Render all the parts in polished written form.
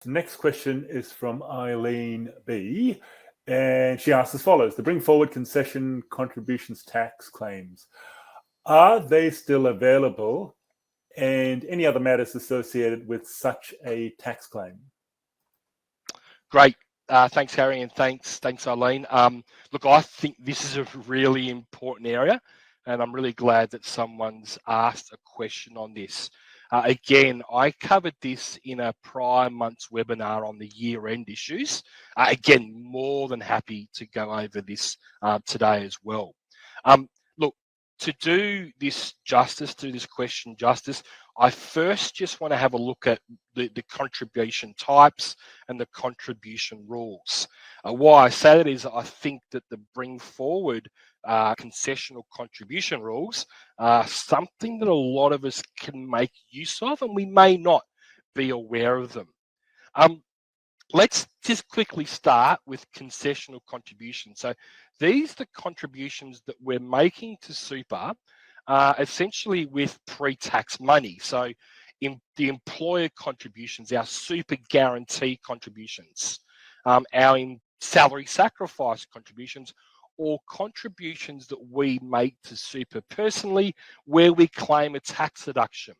The next question is from Eileen B. And she asks as follows: the bring forward concession contributions tax claims, are they still available, and any other matters associated with such a tax claim? Great. Thanks, Harry, and thanks, Eileen. Look, I think this is a really important area, and I'm really glad that someone's asked a question on this. Again, I covered this in a prior month's webinar on the year-end issues. Again, more than happy to go over this today as well. Look, to do this justice, do this question justice, I first just want to have a look at the contribution types and the contribution rules. Why I say that is I think that the bring forward concessional contribution rules are something that a lot of us can make use of, and we may not be aware of them. Let's just quickly start with concessional contributions. So these are the contributions that we're making to super essentially with pre-tax money. So in the employer contributions, our super guarantee contributions, our salary sacrifice contributions, or contributions that we make to super personally where we claim a tax deduction.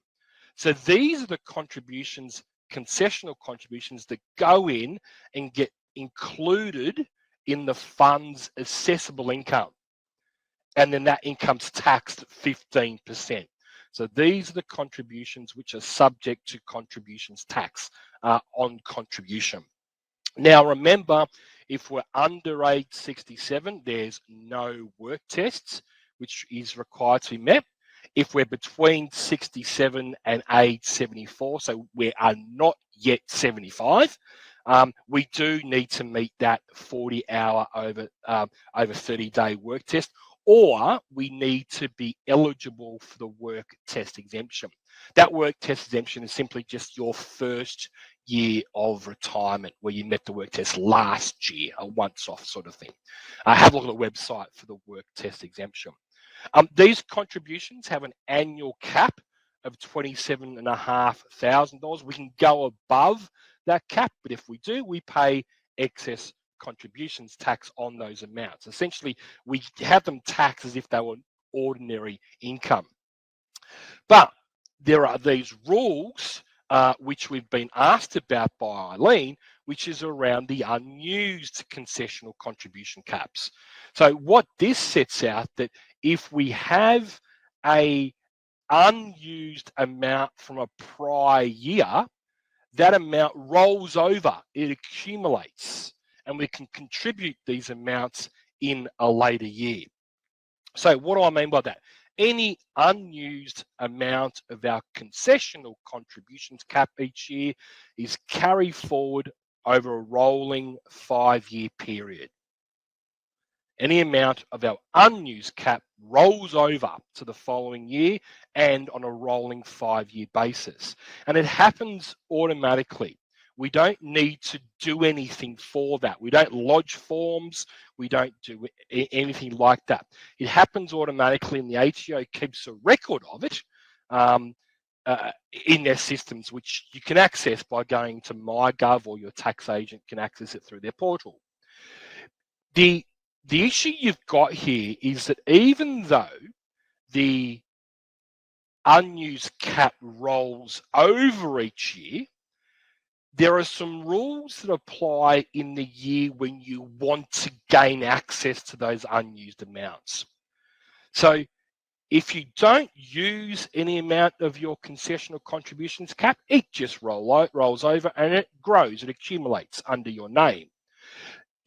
So these are the contributions, concessional contributions, that go in and get included in the fund's assessable income. And then that income's taxed 15%. So these are the contributions which are subject to contributions tax on contribution. Now remember, if we're under age 67, there's no work tests, which is required to be met. If we're between 67 and age 74, so we are not yet 75, we do need to meet that 40-hour over 30-day work test, or we need to be eligible for the work test exemption. That work test exemption is simply just your first year of retirement where you met the work test last year, a once-off sort of thing. Have a look at the website for the work test exemption. These contributions have an annual cap of $27,500. We can go above that cap, but if we do, we pay excess contributions tax on those amounts. Essentially, we have them taxed as if they were ordinary income. But there are these rules which we've been asked about by Eileen, which is around the unused concessional contribution caps. So what this sets out, that if we have a unused amount from a prior year, that amount rolls over, it accumulates, and we can contribute these amounts in a later year. So what do I mean by that? Any unused amount of our concessional contributions cap each year is carried forward over a rolling 5-year period. Any amount of our unused cap rolls over to the following year and on a rolling 5-year basis. And it happens automatically. We don't need to do anything for that. We don't lodge forms. We don't do anything like that. It happens automatically, and the ATO keeps a record of it in their systems, which you can access by going to MyGov, or your tax agent can access it through their portal. The issue you've got here is that even though the unused cap rolls over each year, there are some rules that apply in the year when you want to gain access to those unused amounts. So if you don't use any amount of your concessional contributions cap, it just rolls over and it grows, it accumulates under your name.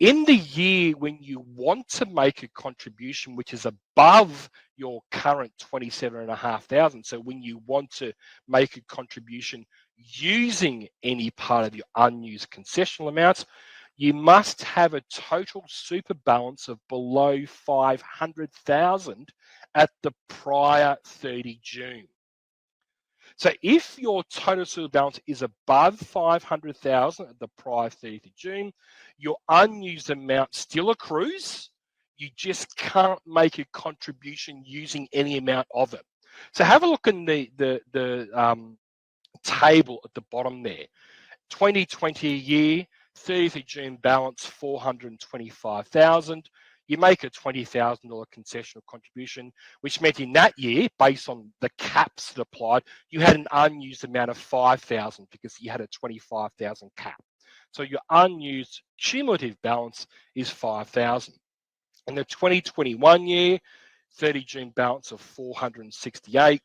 In the year when you want to make a contribution which is above your current $27,500, so when you want to make a contribution using any part of your unused concessional amounts, you must have a total super balance of below $500,000 at the prior 30 June. So if your total super balance is above $500,000 at the prior 30th June, your unused amount still accrues. You just can't make a contribution using any amount of it. So have a look in the table at the bottom there. 2020 year, 30th of June balance, 425,000. You make a $20,000 concessional contribution, which meant in that year, based on the caps that applied, you had an unused amount of 5,000 because you had a 25,000 cap. So your unused cumulative balance is 5,000. In the 2021 year, 30 June balance of 468.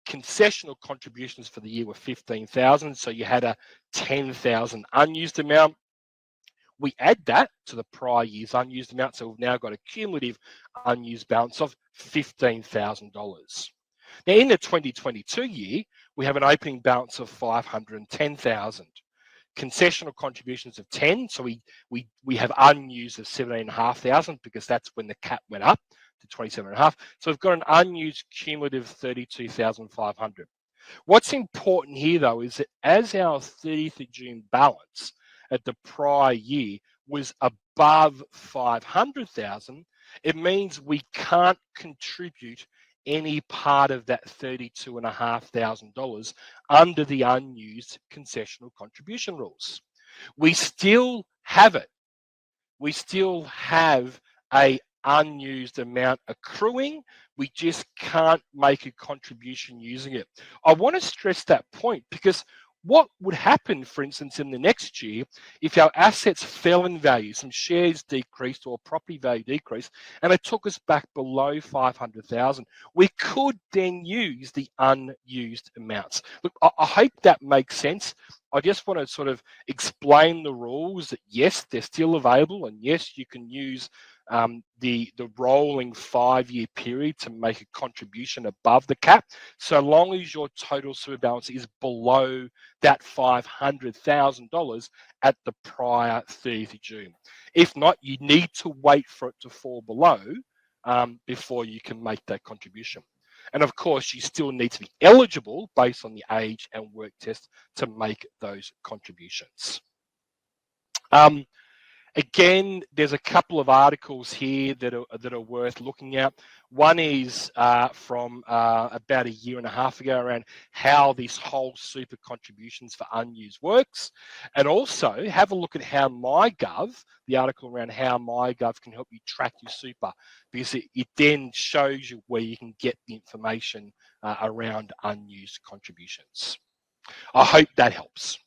Concessional contributions for the year were 15,000, so you had a 10,000 unused amount. We add that to the prior year's unused amount, so we've now got a cumulative unused balance of $15,000. Now, in the 2022 year, we have an opening balance of 510,000. Concessional contributions of 10, so we have unused of 17,500 because that's when the cap went up to 27.5. So we've got an unused cumulative 32,500. What's important here, though, is that as our 30th of June balance at the prior year was above 500,000, it means we can't contribute any part of that $32,500 under the unused concessional contribution rules. We still have it. We still have a unused amount accruing. We just can't make a contribution using it. I want to stress that point because what would happen, for instance, in the next year if our assets fell in value, some shares decreased or property value decreased, and it took us back below 500,000? We could then use the unused amounts. Look, I hope that makes sense. I just want to sort of explain the rules that yes, they're still available, and yes, you can use the rolling 5-year period to make a contribution above the cap, so long as your total super balance is below that $500,000 at the prior 30th of June. If not, you need to wait for it to fall below before you can make that contribution. And of course, you still need to be eligible based on the age and work test to make those contributions. Again, there's a couple of articles here that are worth looking at. One is from about a year and a half ago around how this whole super contributions for unused works. And also have a look at how MyGov, the article around how MyGov can help you track your super, because it then shows you where you can get the information around unused contributions. I hope that helps.